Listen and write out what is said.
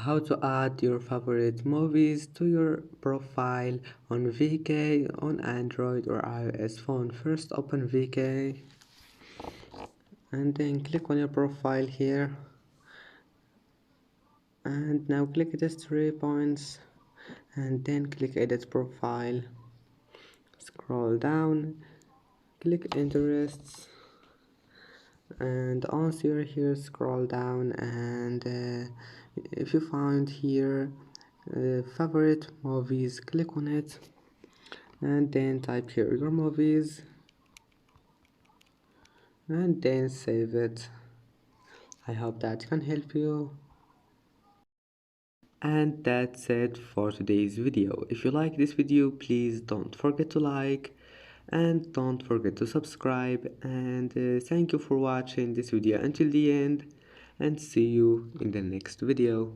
how to add your favorite movies to your profile on VK on Android or iOS phone. First open VK and then click on your profile here, and now click these 3 points and then click edit profile. Scroll down, click interests, and once you're here scroll down, and if you find here favorite movies, click on it and then type here your movies and then save it. I hope that can help you. And that's it for today's video. If you like this video, please don't forget to like and don't forget to subscribe, and thank you for watching this video until the end, and see you in the next video.